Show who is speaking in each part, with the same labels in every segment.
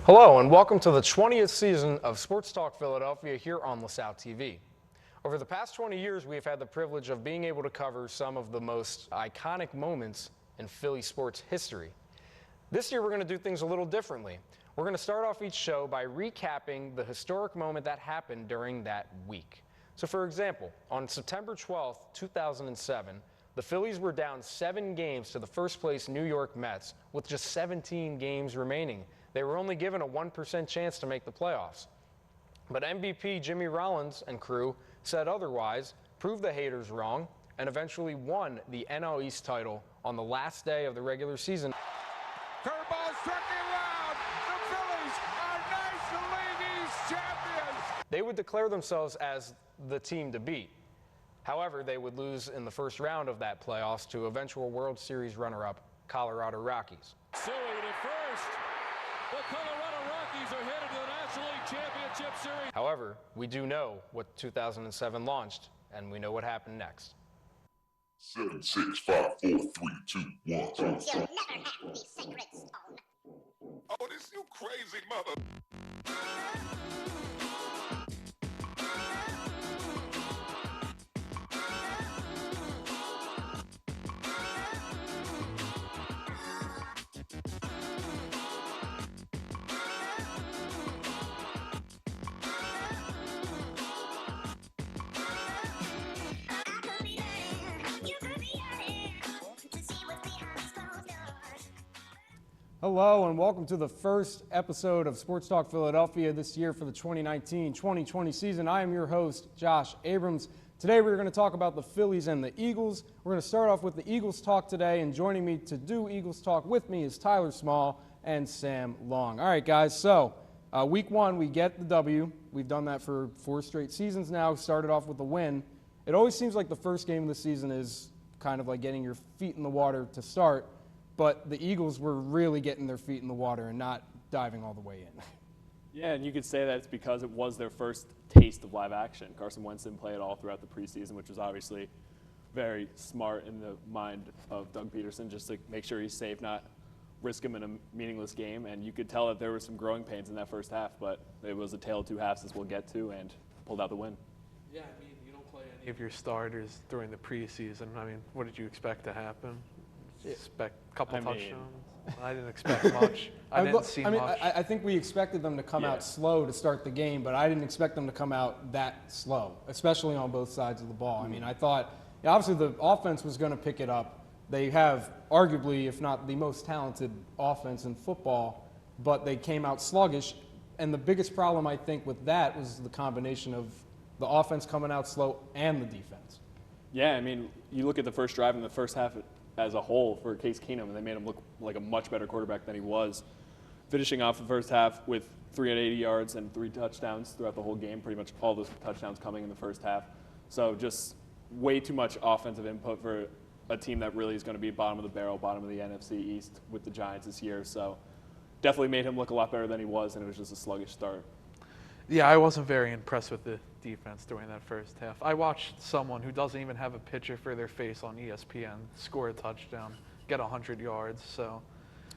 Speaker 1: Hello and welcome to the 20th season of SportsTalk Philadelphia here on LaSalle TV. Over the past 20 years, we've had the privilege of being able to cover some of the most iconic moments in Philly sports history. This year, we're going to do things a little differently. We're going to start off each show by recapping the historic moment that happened during that week. So, for example, on September 12th, 2007, the Phillies were down 7 games to the first-place New York Mets with just 17 games remaining. They were only given a 1% chance to make the playoffs. But MVP Jimmy Rollins and crew said otherwise, proved the haters wrong, and eventually won the NL East title on the last day of the regular season.
Speaker 2: Curveball struck him out. The Phillies are National League East champions.
Speaker 1: They would declare themselves as the team to beat. However, they would lose in the first round of that playoffs to eventual World Series runner-up Colorado Rockies.
Speaker 3: Suey to first. The Colorado Rockies are headed to the National League Championship Series.
Speaker 1: However, we do know what 2007 launched, and we know what happened next.
Speaker 4: 7, 6, 5, 4, 3, 2, 1.
Speaker 5: You'll never have the sacred stone.
Speaker 4: Oh, this you crazy mother.
Speaker 1: Hello and welcome to the first episode of Sports Talk Philadelphia this year for the 2019-2020 season. I am your host, Josh Abrams. Today we're going to talk about the Phillies and the Eagles. We're going to start off with the Eagles talk today, and joining me to do Eagles talk with me is Tyler Small and Sam Long. All right, guys, so week one we get the W. We've done that for 4 straight seasons now. Started off with a win. It always seems like the first game of the season is kind of like getting your feet in the water to start. But the Eagles were really getting their feet in the water and not diving all the way in.
Speaker 6: Yeah, and you could say that it's because it was their first taste of live action. Carson Wentz didn't play at all throughout the preseason, which was obviously very smart in the mind of Doug Peterson, just to make sure he's safe, not risk him in a meaningless game. And you could tell that there were some growing pains in that first half, but it was a tale of 2 halves, as we'll get to, and pulled out the win.
Speaker 7: Yeah, I mean, you don't play any of your starters during the preseason. I mean, what did you expect to happen? Expect a couple touchdowns? I didn't expect much. I didn't see much.
Speaker 1: I think we expected them to come out slow to start the game, but I didn't expect them to come out that slow, especially on both sides of the ball. I mean, I thought, obviously the offense was going to pick it up. They have arguably, if not the most talented offense in football, but they came out sluggish. And the biggest problem, I think, with that was the combination of the offense coming out slow and the defense.
Speaker 6: Yeah, I mean, you look at the first drive in the first half as a whole for Case Keenum, and they made him look like a much better quarterback than he was. Finishing off the first half with 380 yards and 3 touchdowns throughout the whole game, pretty much all those touchdowns coming in the first half. So just way too much offensive input for a team that really is going to be bottom of the barrel, bottom of the NFC East with the Giants this year. So definitely made him look a lot better than he was, and it was just a sluggish start.
Speaker 7: Yeah, I wasn't very impressed with the defense during that first half. I watched someone who doesn't even have a picture for their face on ESPN score a touchdown, get 100 yards. So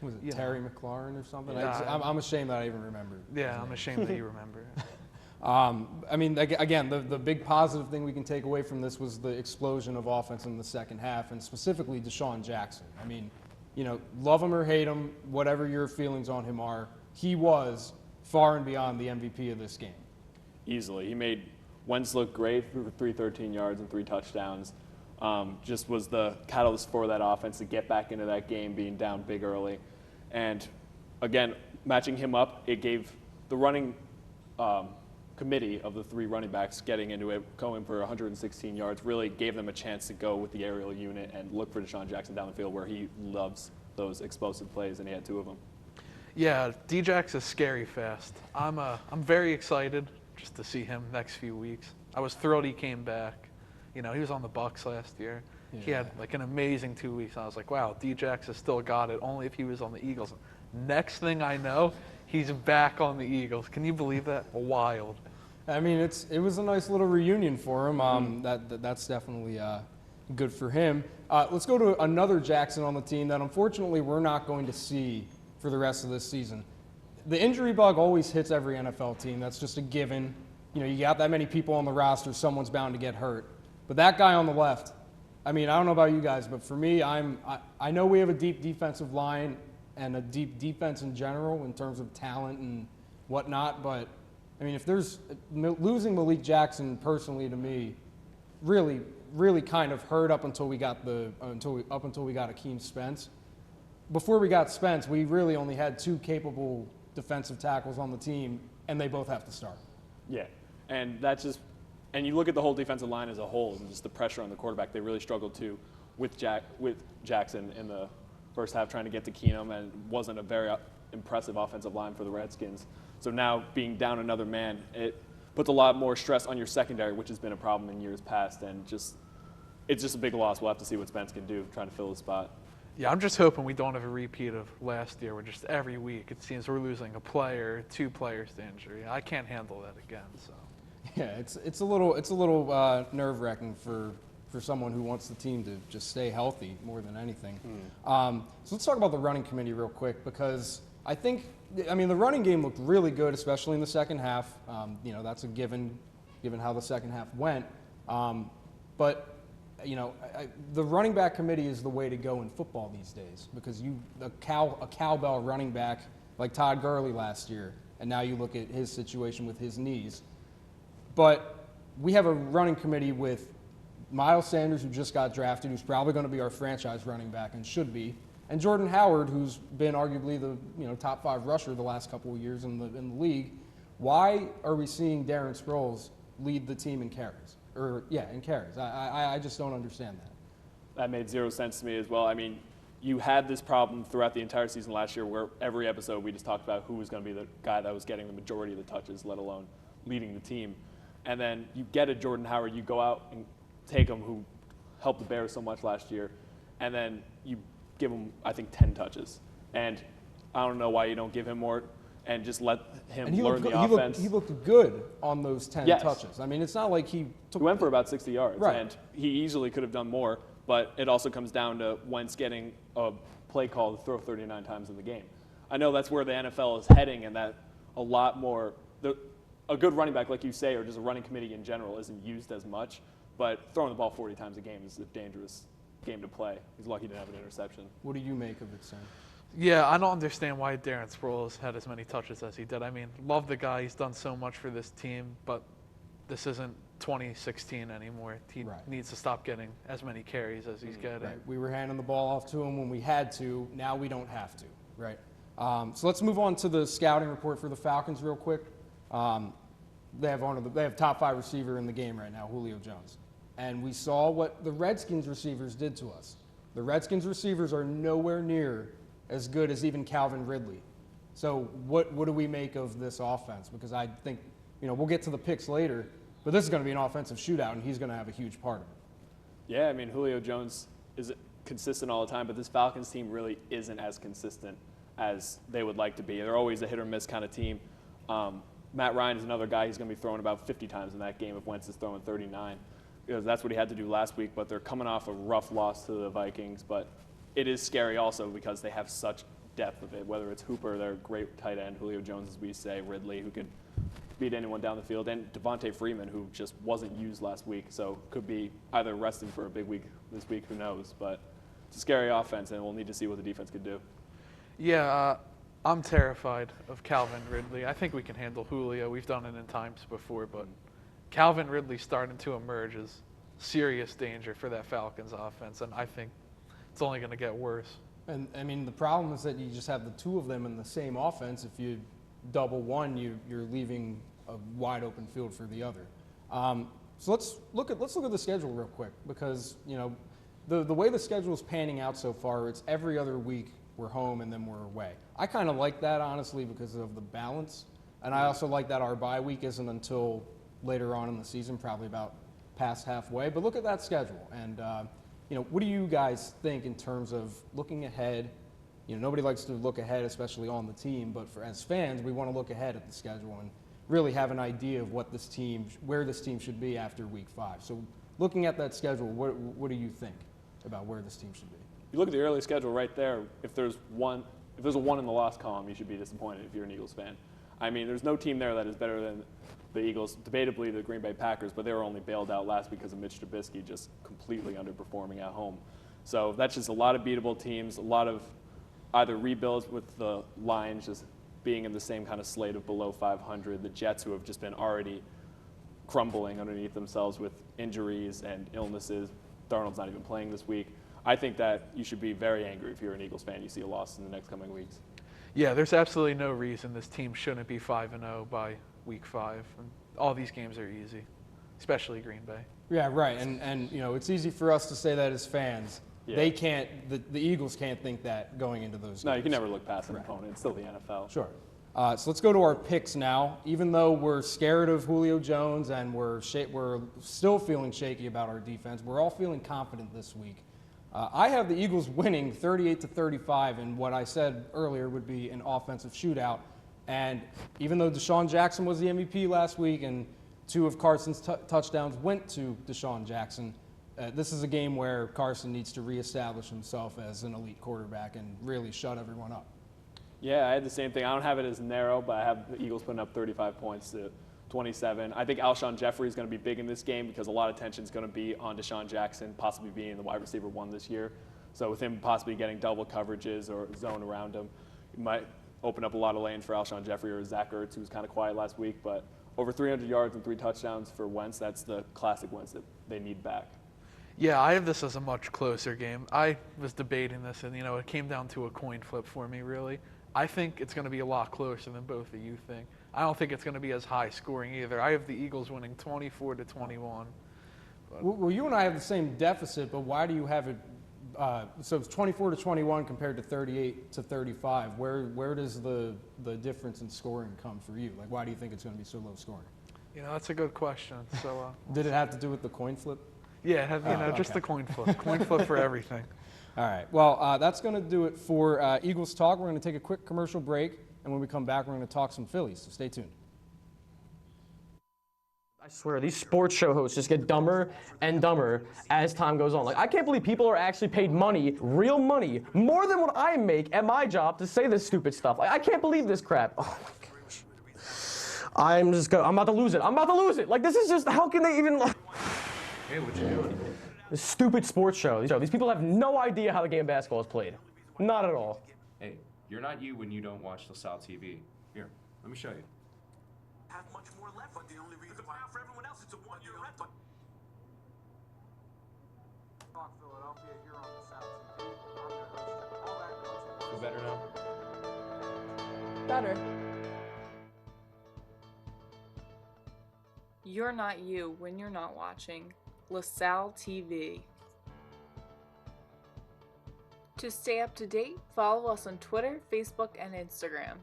Speaker 1: Was it Terry McLaurin or something?
Speaker 7: Yeah,
Speaker 1: I'm ashamed that I even remember.
Speaker 7: Yeah, I'm ashamed that you remember.
Speaker 1: I mean, again, the big positive thing we can take away from this was the explosion of offense in the second half, and specifically Deshaun Jackson. I mean, you know, love him or hate him, whatever your feelings on him are, he was far and beyond the MVP of this game.
Speaker 6: Easily. He made Wentz look great for 313 yards and 3 touchdowns. Just was the catalyst for that offense to get back into that game, being down big early. And again, matching him up, it gave the running committee of the 3 running backs getting into it, going for 116 yards, really gave them a chance to go with the aerial unit and look for Deshaun Jackson down the field, where he loves those explosive plays, and he had 2 of them.
Speaker 7: Yeah, D-Jack's is scary fast. I'm very excited just to see him next few weeks. I was thrilled he came back. You know, he was on the Bucs last year. Yeah. He had like an amazing 2 weeks. I was like, wow, D-Jax has still got it, only if he was on the Eagles. Next thing I know, he's back on the Eagles. Can you believe that? Wild.
Speaker 1: I mean, it was a nice little reunion for him. That's definitely good for him. Let's go to another Jackson on the team that unfortunately we're not going to see for the rest of this season. the injury bug always hits every NFL team. That's just a given. You know, you got that many people on the roster, someone's bound to get hurt. But that guy on the left, I mean, I don't know about you guys, but for me, I know we have a deep defensive line and a deep defense in general in terms of talent and whatnot. But I mean, if there's losing Malik Jackson personally to me, really kind of hurt up until we got Akeem Spence. Before we got Spence, we really only had 2 capable defensive tackles on the team, and they both have to start.
Speaker 6: Yeah, and that's just, and you look at the whole defensive line as a whole, and just the pressure on the quarterback. They really struggled too with Jackson in the first half, trying to get to Keenum, and wasn't a very impressive offensive line for the Redskins. So now being down another man, it puts a lot more stress on your secondary, which has been a problem in years past, and it's just a big loss. We'll have to see what Spence can do trying to fill the spot.
Speaker 7: Yeah, I'm just hoping we don't have a repeat of last year where just every week it seems we're losing a player, 2 players to injury. I can't handle that again. So.
Speaker 1: Yeah, it's a little nerve-wracking for someone who wants the team to just stay healthy more than anything. So let's talk about the running committee real quick, because I mean, the running game looked really good, especially in the second half. You know, that's a given how the second half went. But you know, the running back committee is the way to go in football these days, because a cowbell running back like Todd Gurley last year, and now you look at his situation with his knees. But we have a running committee with Miles Sanders, who just got drafted, who's probably going to be our franchise running back and should be, and Jordan Howard, who's been arguably the top 5 rusher the last couple of years in the league. Why are we seeing Darren Sproles lead the team in carries? In carries. I just don't understand that.
Speaker 6: That made 0 sense to me as well. I mean, you had this problem throughout the entire season last year where every episode we just talked about who was going to be the guy that was getting the majority of the touches, let alone leading the team. And then you get a Jordan Howard, you go out and take him, who helped the Bears so much last year, and then you give him, I think, 10 touches. And I don't know why you don't give him more and just let him learn the offense.
Speaker 1: He looked good on those 10
Speaker 6: Yes.
Speaker 1: touches. I mean, it's not like he
Speaker 6: went for about 60 yards,
Speaker 1: right.
Speaker 6: And he easily could have done more, but it also comes down to Wentz getting a play call to throw 39 times in the game. I know that's where the NFL is heading, and that a lot more a good running back, like you say, or just a running committee in general, isn't used as much, but throwing the ball 40 times a game is a dangerous game to play. He's lucky to have an interception.
Speaker 1: What do you make of it, Sam?
Speaker 7: Yeah, I don't understand why Darren Sproles had as many touches as he did. I mean, love the guy. He's done so much for this team, but this isn't 2016 anymore. He needs to stop getting as many carries as he's getting.
Speaker 1: Right. We were handing the ball off to him when we had to. Now we don't have to, right? So let's move on to the scouting report for the Falcons real quick. They have top 5 receiver in the game right now, Julio Jones. And we saw what the Redskins receivers did to us. The Redskins receivers are nowhere near as good as even Calvin Ridley. So what do we make of this offense? Because I think, we'll get to the picks later, but this is going to be an offensive shootout, and he's going to have a huge part of it.
Speaker 6: Yeah, I mean, Julio Jones is consistent all the time, but this Falcons team really isn't as consistent as they would like to be. They're always a hit-or-miss kind of team. Matt Ryan is another guy. He's going to be throwing about 50 times in that game if Wentz is throwing 39. Because that's what he had to do last week, but they're coming off a rough loss to the Vikings. But it is scary also because they have such depth of it, whether it's Hooper, their great tight end, Julio Jones, as we say, Ridley, who could beat anyone down the field, and Devontae Freeman, who just wasn't used last week, so could be either resting for a big week this week, who knows. But it's a scary offense, and we'll need to see what the defense could do.
Speaker 7: Yeah, I'm terrified of Calvin Ridley. I think we can handle Julio. We've done it in times before, but Calvin Ridley starting to emerge as serious danger for that Falcons offense, and I think it's only going to get worse.
Speaker 1: And, I mean, the problem is that you just have the two of them in the same offense. If you double one, you're leaving a wide open field for the other. So let's look at the schedule real quick, because the way the schedule is panning out so far, it's every other week we're home and then we're away. I kind of like that, honestly, because of the balance, and I also like that our bye week isn't until later on in the season, probably about past halfway. But look at that schedule, and what do you guys think in terms of looking ahead? Nobody likes to look ahead, especially on the team, but as fans, we want to look ahead at the schedule and really have an idea of where this team should be after Week 5. So, looking at that schedule, what do you think about where this team should be?
Speaker 6: You look at the early schedule right there. If there's one if there's a 1 in the loss column, you should be disappointed if you're an Eagles fan. I mean, there's no team there that is better than the Eagles, debatably the Green Bay Packers, but they were only bailed out last because of Mitch Trubisky just completely underperforming at home. So that's just a lot of beatable teams, a lot of either rebuilds with the Lions just being in the same kind of slate of below 500, the Jets who have just been already crumbling underneath themselves with injuries and illnesses. Darnold's not even playing this week. I think that you should be very angry if you're an Eagles fan. You see a loss in the next coming weeks.
Speaker 7: Yeah, there's absolutely no reason this team shouldn't be 5-0 by week 5. And all these games are easy, especially Green Bay.
Speaker 1: Yeah, right. And you know, it's easy for us to say that as fans.
Speaker 6: Yeah.
Speaker 1: They can't. The Eagles can't think that going into those games.
Speaker 6: No, you can never look past an opponent. It's still the NFL.
Speaker 1: Sure. So let's go to our picks now. Even though we're scared of Julio Jones and we're still feeling shaky about our defense, we're all feeling confident this week. I have the Eagles winning 38-35 in what I said earlier would be an offensive shootout. And even though Deshaun Jackson was the MVP last week and 2 of Carson's touchdowns went to Deshaun Jackson, this is a game where Carson needs to reestablish himself as an elite quarterback and really shut everyone up.
Speaker 6: Yeah, I had the same thing. I don't have it as narrow, but I have the Eagles putting up 35 points to 27. I think Alshon Jeffrey is going to be big in this game because a lot of attention is going to be on Deshaun Jackson, possibly being the wide receiver 1 this year. So with him possibly getting double coverages or zone around him, it might open up a lot of lanes for Alshon Jeffrey or Zach Ertz, who was kind of quiet last week. But over 300 yards and 3 touchdowns for Wentz, that's the classic Wentz that they need back.
Speaker 7: Yeah, I have this as a much closer game. I was debating this, and, it came down to a coin flip for me, really. I think it's going to be a lot closer than both of you think. I don't think it's going to be as high scoring either. I have the Eagles winning 24-21.
Speaker 1: Well, you and I have the same deficit, but why do you have it? So it's 24-21 compared to 38-35. Where does the difference in scoring come for you? Like, why do you think it's going to be so low scoring?
Speaker 7: That's a good question. So,
Speaker 1: did it have to do with the coin flip?
Speaker 7: Yeah, just the coin flip. Coin flip for everything.
Speaker 1: All right. Well, that's going to do it for Eagles Talk. We're going to take a quick commercial break, and when we come back, we're going to talk some Phillies. So stay tuned.
Speaker 8: I swear, these sports show hosts just get dumber and dumber as time goes on. Like, I can't believe people are actually paid money, real money, more than what I make at my job to say this stupid stuff. Like, I can't believe this crap. Oh my gosh. I'm about to lose it. I'm about to lose it. Like, this is just, how can they even...
Speaker 9: Hey, what you doing?
Speaker 8: This stupid sports show. These people have no idea how the game of basketball is played. Not at all.
Speaker 9: Hey, you're not you when you don't watch LaSalle TV. Here, let me show you.
Speaker 10: Have much more left, but the only reason why for everyone else it's a 1-year left.
Speaker 2: Talk Philadelphia here on the South TV. I'm your host, all that
Speaker 9: Feel better now?
Speaker 11: Better. You're not you when you're not watching LaSalle TV. To stay up to date, follow us on Twitter, Facebook, and Instagram.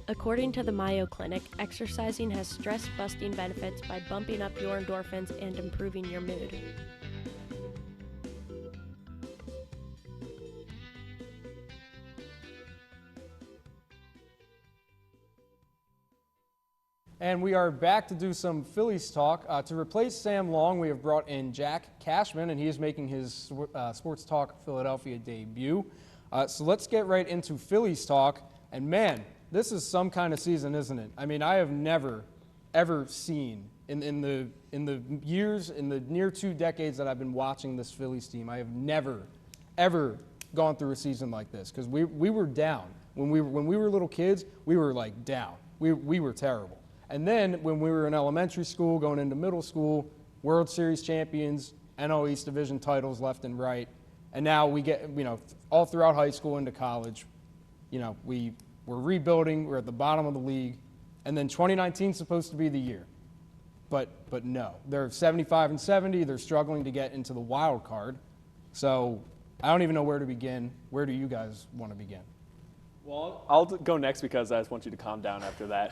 Speaker 12: According to the Mayo Clinic, exercising has stress-busting benefits by bumping up your endorphins and improving your mood.
Speaker 1: And we are back to do some Phillies talk. To replace Sam Long, we have brought in Jack Cashman, and he is making his Sports Talk Philadelphia debut. So let's get right into Phillies talk. And man, this is some kind of season, isn't it? I mean, I have never, ever seen in the near 2 decades that I've been watching this Phillies team, I have never, ever gone through a season like this because we were down when we were little kids. We were like down. We were terrible. And then when we were in elementary school, going into middle school, World Series champions, NL East Division titles left and right. And now we get, all throughout high school into college, we're rebuilding. We're at the bottom of the league. And then 2019 is supposed to be the year. But no. They're 75 and 70. They're struggling to get into the wild card. So I don't even know where to begin. Where do you guys want to begin?
Speaker 6: Well, I'll go next because I just want you to calm down after that.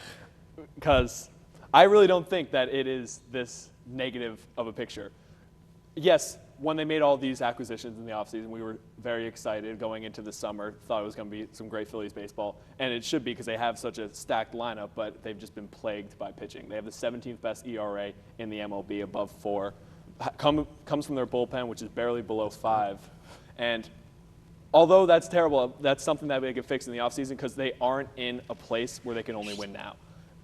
Speaker 6: Because I really don't think that it is this negative of a picture. Yes, when they made all these acquisitions in the offseason, we were very excited going into the summer, thought it was going to be some great Phillies baseball, and it should be because they have such a stacked lineup, but they've just been plagued by pitching. They have the 17th best ERA in the MLB, above 4. Comes from their bullpen, which is barely below 5. And although that's terrible, that's something that they could fix in the offseason because they aren't in a place where they can only win now.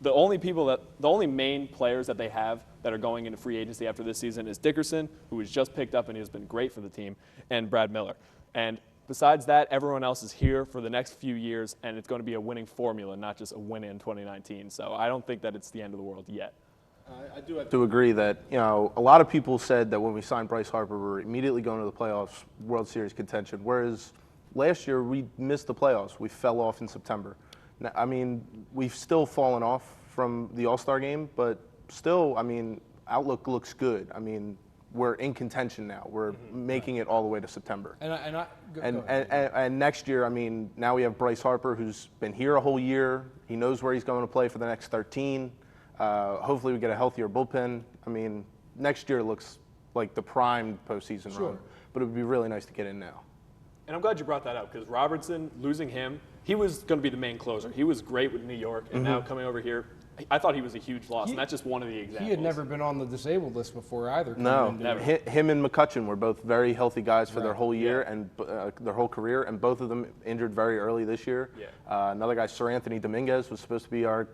Speaker 6: The only main players that they have that are going into free agency after this season is Dickerson, who was just picked up and he has been great for the team, and Brad Miller. And besides that, everyone else is here for the next few years, and it's going to be a winning formula, not just a win in 2019. So I don't think that it's the end of the world yet.
Speaker 13: I do have to agree that, a lot of people said that when we signed Bryce Harper, we were immediately going to the playoffs, World Series contention, whereas last year we missed the playoffs. We fell off in September. Now, we've still fallen off from the All-Star game, but still, outlook looks good. We're in contention now. We're making it all the way to September. And next year, now we have Bryce Harper, who's been here a whole year. He knows where he's going to play for the next 13. Hopefully we get a healthier bullpen. Next year looks like the prime postseason run, but it would be really nice to get in now.
Speaker 6: And I'm glad you brought that up because Robertson, losing him, he was going to be the main closer. He was great with New York, and now coming over here, I thought he was a huge loss, and that's just one of the examples.
Speaker 1: He had never been on the disabled list before either.
Speaker 13: No, never. Him and McCutchen were both very healthy guys for their whole year and their whole career, and both of them injured very early this year. Yeah. Another guy, Sir Anthony Dominguez, was supposed to be our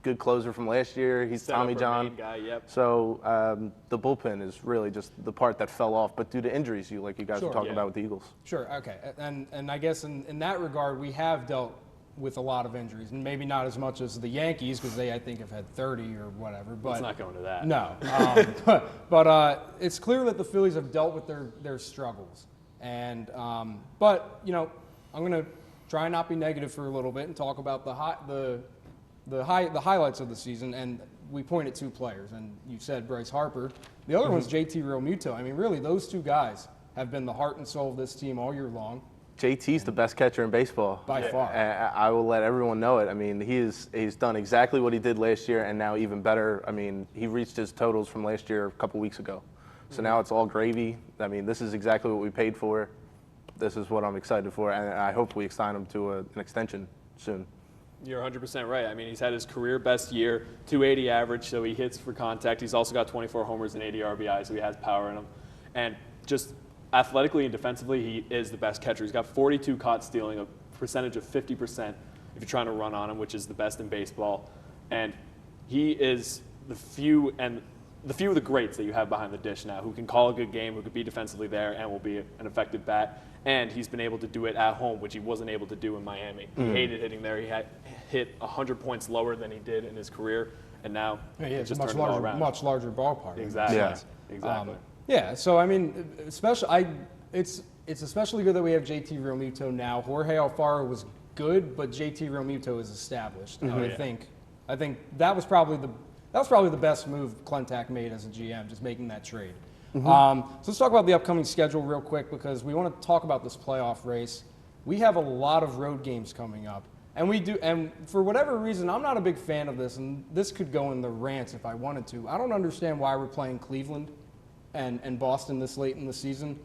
Speaker 13: good closer from last year. He's Tommy John.
Speaker 6: Main guy, yep.
Speaker 13: So the bullpen is really just the part that fell off, but due to injuries, like you guys were talking about with the Eagles.
Speaker 1: Sure, okay. And I guess in that regard, we have dealt with a lot of injuries, and maybe not as much as the Yankees because they, I think, have had 30 or whatever. But
Speaker 6: let's not go into that.
Speaker 1: No. But it's clear that the Phillies have dealt with their struggles. And but I'm going to try and not be negative for a little bit and talk about the highlights of the season, and we point at 2 players, and you said Bryce Harper. The other one's JT Realmuto. Really, those 2 guys have been the heart and soul of this team all year long.
Speaker 13: JT's the best catcher in baseball.
Speaker 1: By far.
Speaker 13: I will let everyone know it. He's done exactly what he did last year and now even better. He reached his totals from last year a couple weeks ago. So now it's all gravy. This is exactly what we paid for. This is what I'm excited for, and I hope we sign him to an extension soon.
Speaker 6: You're 100% right. He's had his career best year, 280 average, so he hits for contact. He's also got 24 homers and 80 RBI, so he has power in him. And just athletically and defensively, he is the best catcher. He's got 42 caught stealing, a percentage of 50% if you're trying to run on him, which is the best in baseball. And he is the few of the greats that you have behind the dish now who can call a good game, who could be defensively there and will be an effective bat. And he's been able to do it at home, which he wasn't able to do in Miami. He hated hitting there. He had hit 100 points lower than he did in his career, and now
Speaker 1: it's
Speaker 6: just
Speaker 1: a much larger ballpark.
Speaker 6: Exactly. Yeah. Exactly.
Speaker 1: It's especially good that we have JT Realmuto now. Jorge Alfaro was good, but JT Realmuto is established. And I think that was probably the best move Klentak made as a GM, just making that trade. So let's talk about the upcoming schedule real quick because we want to talk about this playoff race. We have a lot of road games coming up. And for whatever reason, I'm not a big fan of this, and this could go in the rants if I wanted to. I don't understand why we're playing Cleveland and Boston this late in the season.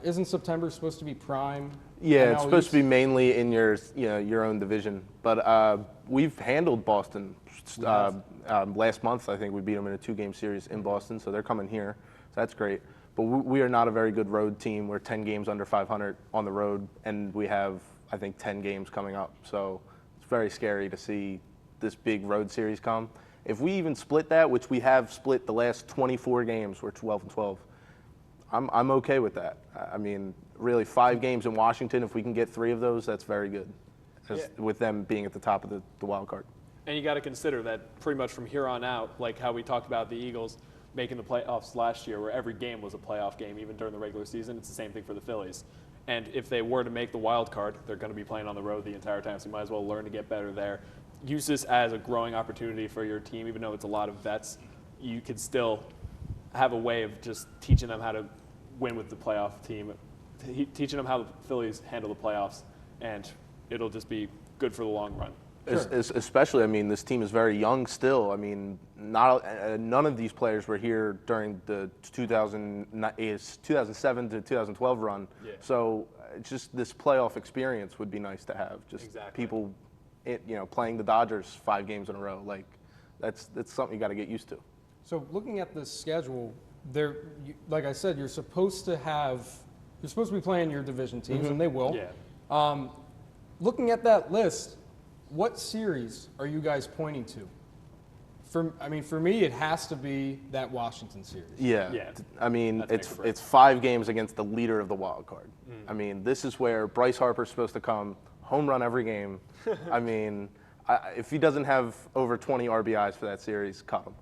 Speaker 1: Isn't September supposed to be prime?
Speaker 13: Yeah, it's supposed to be mainly in your own division. But we've handled Boston last month. I think we beat them in a 2-game series in Boston, so they're coming here. So that's great. But we are not a very good road team. We're 10 games under 500 on the road, and we have, I think, 10 games coming up. So it's very scary to see this big road series come. If we even split that, which we have split the last 24 games, we're 12-12. I'm okay with that. Really 5 games in Washington, if we can get 3 of those, that's very good, with them being at the top of the wild card.
Speaker 6: And you got to consider that pretty much from here on out, like how we talked about the Eagles, making the playoffs last year, where every game was a playoff game, even during the regular season. It's the same thing for the Phillies. And if they were to make the wild card, they're going to be playing on the road the entire time, so you might as well learn to get better there. Use this as a growing opportunity for your team, even though it's a lot of vets. You could still have a way of just teaching them how to win with the playoff team, teaching them how the Phillies handle the playoffs, and it'll just be good for the long run.
Speaker 13: Sure. Especially, I mean, this team is very young still. I mean, none of these players were here during the 2007 to 2012 run.
Speaker 6: Yeah.
Speaker 13: So just this playoff experience would be nice to have. Just people, playing the Dodgers 5 games in a row. Like, that's something you got to get used to.
Speaker 1: So looking at the schedule, like I said, you're supposed to be playing your division teams, and they will.
Speaker 6: Yeah.
Speaker 1: Looking at that list, what series are you guys pointing to? For me, it has to be that Washington series.
Speaker 13: Yeah. I mean, it's 5 games against the leader of the wild card. I mean, this is where Bryce Harper's supposed to come, home run every game. I mean, if he doesn't have over 20 RBIs for that series, cut him.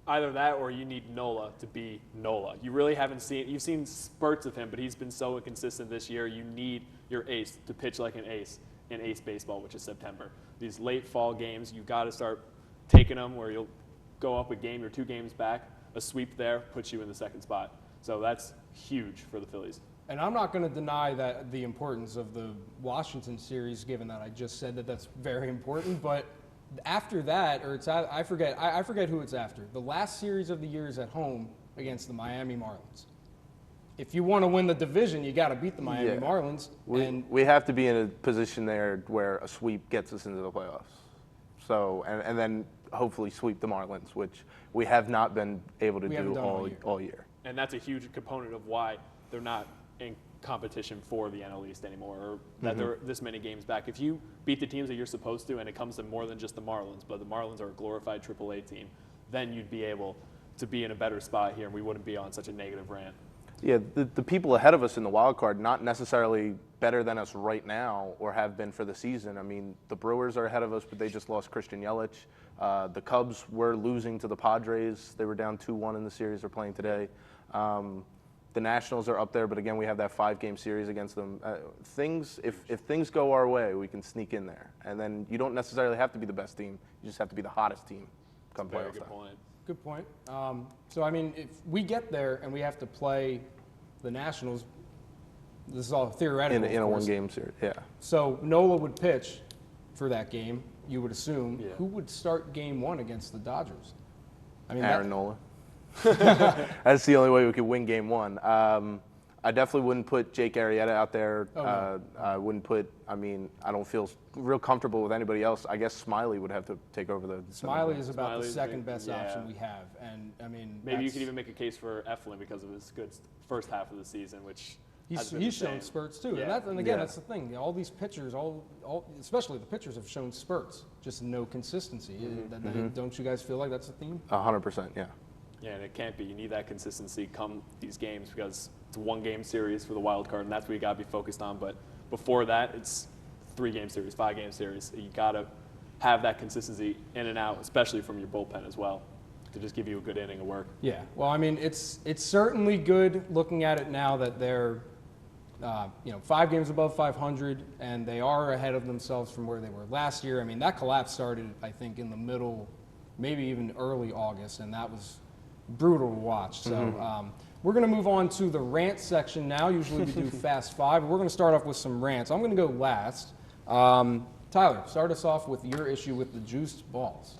Speaker 6: Either that or you need Nola to be Nola. You really haven't you've seen spurts of him, but he's been so inconsistent this year. You need your ace to pitch like an ace in ace baseball, which is September. These late fall games, you got to start taking them where you'll go up a game or 2 games back. A sweep there puts you in the second spot. So that's huge for the Phillies.
Speaker 1: And I'm not going to deny that the importance of the Washington series, given that I just said that that's very important. But after that, I forget who it's after. The last series of the year is at home against the Miami Marlins. If you want to win the division, you got to beat the Miami Marlins.
Speaker 13: We have to be in a position there where a sweep gets us into the playoffs. So, and then hopefully sweep the Marlins, which we have not been able to do all year.
Speaker 6: And that's a huge component of why they're not in competition for the NL East anymore, or that they're this many games back. If you beat the teams that you're supposed to, and it comes to more than just the Marlins, but the Marlins are a glorified AAA team, then you'd be able to be in a better spot here, and we wouldn't be on such a negative rant.
Speaker 13: Yeah, the people ahead of us in the wild card, not necessarily better than us right now or have been for the season. I mean, the Brewers are ahead of us, but they just lost Christian Yelich. The Cubs were losing to the Padres. They were down 2-1 in the series they're playing today. The Nationals are up there, but again, we have that 5-game series against them. If things go our way, we can sneak in there. And then you don't necessarily have to be the best team. You just have to be the hottest team come playoff time.
Speaker 6: Very good point.
Speaker 1: Good point. So, I mean, if we get there and we have to play the Nationals, this is all theoretical.
Speaker 13: In a 1-game series, yeah.
Speaker 1: So Nola would pitch for that game, you would assume. Yeah. Who would start Game 1 against the Dodgers? I mean,
Speaker 13: Aaron Nola. That's the only way we could win Game 1. I definitely wouldn't put Jake Arrieta out there. I wouldn't put, I don't feel real comfortable with anybody else. I guess Smiley would have to take over the...
Speaker 1: Smiley is about the second best option we have. And,
Speaker 6: maybe you could even make a case for Eflin because of his good first half of the season, which
Speaker 1: he's shown spurts too.
Speaker 6: Yeah.
Speaker 1: And again, that's the thing. All these pitchers, especially the pitchers, have shown spurts, just no consistency. Don't you guys feel like that's a theme?
Speaker 13: 100%, yeah.
Speaker 6: Yeah, and it can't be. You need that consistency come these games because it's a 1-game series for the wild card, and that's what you got to be focused on. But before that, it's 3-game series, 5-game series. You got to have that consistency in and out, especially from your bullpen as well, to just give you a good inning of work.
Speaker 1: Yeah. Well, it's certainly good looking at it now that they're 5 games above 500, and they are ahead of themselves from where they were last year. I mean, that collapse started, I think, in the middle, maybe even early August, and that was brutal to watch. So we're going to move on to the rant section now. Usually we do Fast 5. We're going to start off with some rants. I'm going to go last. Tyler, start us off with your issue with the juiced balls.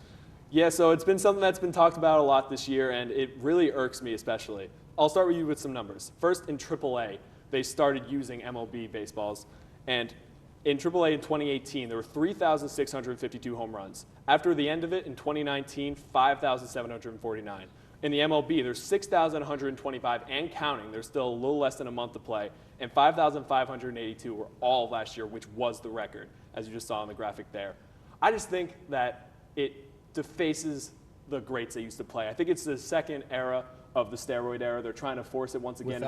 Speaker 6: Yeah, so it's been something that's been talked about a lot this year, and it really irks me especially. I'll start with you with some numbers. First, in AAA, they started using MLB baseballs, and in AAA in 2018, there were 3,652 home runs. After the end of it, in 2019, 5,749. In the MLB, there's 6,125 and counting. There's still a little less than a month to play. And 5,582 were all last year, which was the record, as you just saw on the graphic there. I just think that it defaces the greats that used to play. I think it's the second era of the steroid era. They're trying to force it once again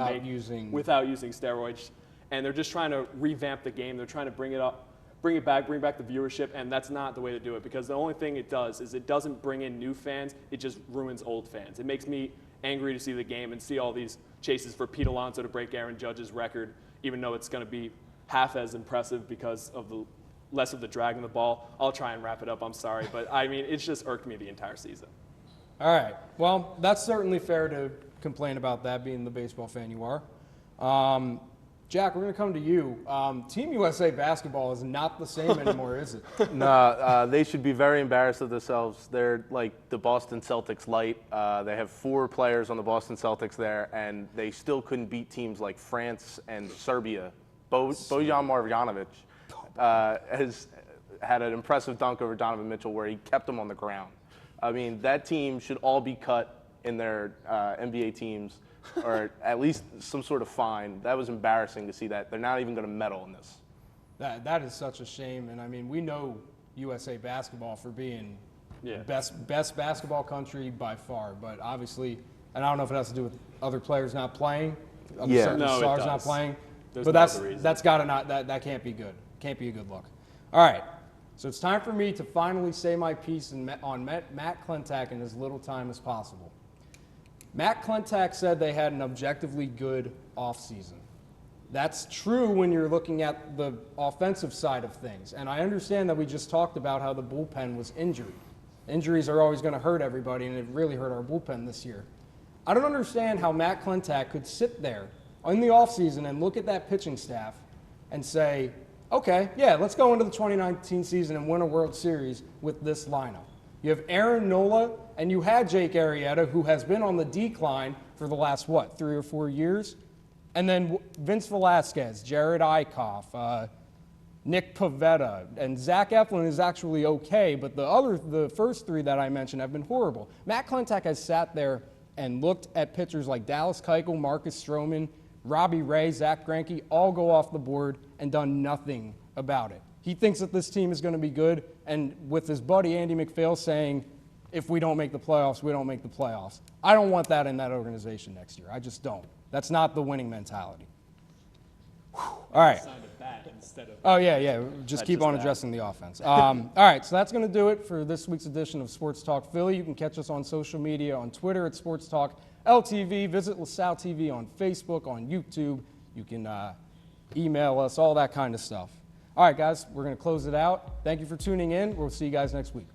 Speaker 1: without using
Speaker 6: steroids. And they're just trying to revamp the game. They're trying to bring it up bring it back, bring back the viewership, and that's not the way to do it because the only thing it does is it doesn't bring in new fans, it just ruins old fans. It makes me angry to see the game and see all these chases for Pete Alonso to break Aaron Judge's record, even though it's going to be half as impressive because of the less of the drag in the ball. I'll try and wrap it up, I'm sorry, but I mean, it's just irked me the entire season.
Speaker 1: All right. Well, that's certainly fair to complain about that, being the baseball fan you are. Jack, we're going to come to you. Team USA basketball is not the same anymore, is it?
Speaker 13: No, they should be very embarrassed of themselves. They're like the Boston Celtics light. They have 4 players on the Boston Celtics there, and they still couldn't beat teams like France and Serbia. Bojan Marjanovic has had an impressive dunk over Donovan Mitchell where he kept him on the ground. I mean, that team should all be cut in their NBA teams, or at least some sort of fine. That was embarrassing to see that. They're not even going to medal in this.
Speaker 1: That is such a shame. And I mean, we know USA basketball for being best basketball country by far. But obviously, and I don't know if it has to do with other players not playing, certain stars not playing. But that's got to not that can't be good. Can't be a good look. All right. So it's time for me to finally say my piece on Matt Klentak in as little time as possible. Matt Klentak said they had an objectively good offseason. That's true when you're looking at the offensive side of things. And I understand that we just talked about how the bullpen was injured. Injuries are always going to hurt everybody, and it really hurt our bullpen this year. I don't understand how Matt Klentak could sit there in the offseason and look at that pitching staff and say, okay, yeah, let's go into the 2019 season and win a World Series with this lineup. You have Aaron Nola, and you had Jake Arrieta, who has been on the decline for the last, 3 or 4 years? And then Vince Velasquez, Jared Eichhoff, Nick Pivetta, and Zach Eflin is actually okay, but the first 3 that I mentioned have been horrible. Matt Klentak has sat there and looked at pitchers like Dallas Keuchel, Marcus Stroman, Robbie Ray, Zach Greinke, all go off the board and done nothing about it. He thinks that this team is going to be good, and with his buddy Andy McPhail saying, if we don't make the playoffs, we don't make the playoffs. I don't want that in that organization next year. I just don't. That's not the winning mentality. All right. Oh, yeah. Just keep on addressing the offense. All right, so that's going to do it for this week's edition of Sports Talk Philly. You can catch us on social media, on Twitter at Sports Talk LTV. Visit LaSalle TV on Facebook, on YouTube. You can email us, all that kind of stuff. All right, guys, we're going to close it out. Thank you for tuning in. We'll see you guys next week.